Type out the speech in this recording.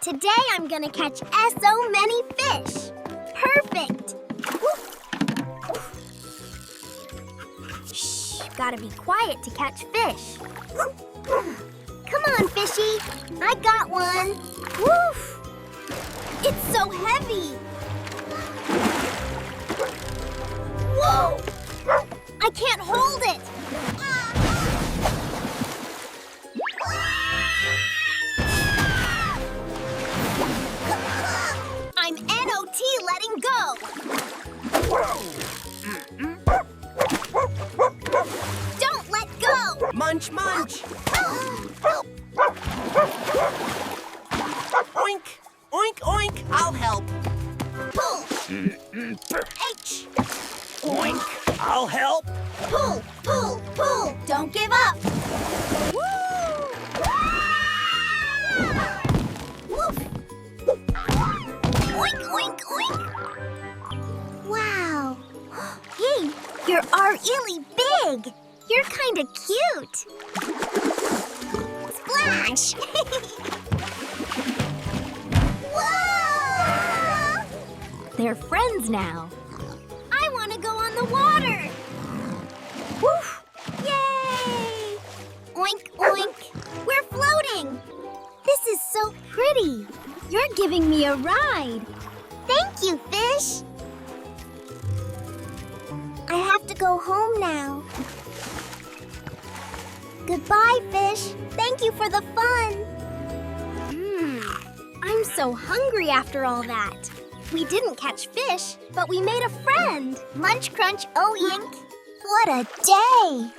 Today I'm gonna catch so many fish. Perfect. Shh, gotta be quiet to catch fish. Come on, fishy. I got one. Woof! It's so heavy. Whoa! I can't hold it. I'm NOT letting go. Don't let go. Munch, munch. Oink, oink, oink. I'll help. Pull. H. Oink, I'll help. Pull, pull, pull. Don't give up. Woo! Woof. Oink, oink, oink. Wow. Hey, you are really big. You're kind of cute. Splash! Whoa! They're friends now. I want to go on the water. Woof! Yay! Oink, oink. We're floating. This is so pretty. You're giving me a ride. Thank you, fish. I have to go home now. Goodbye, fish. Thank you for the fun. I'm so hungry after all that. We didn't catch fish, but we made a friend. Munch, crunch, oh, yink. What a day!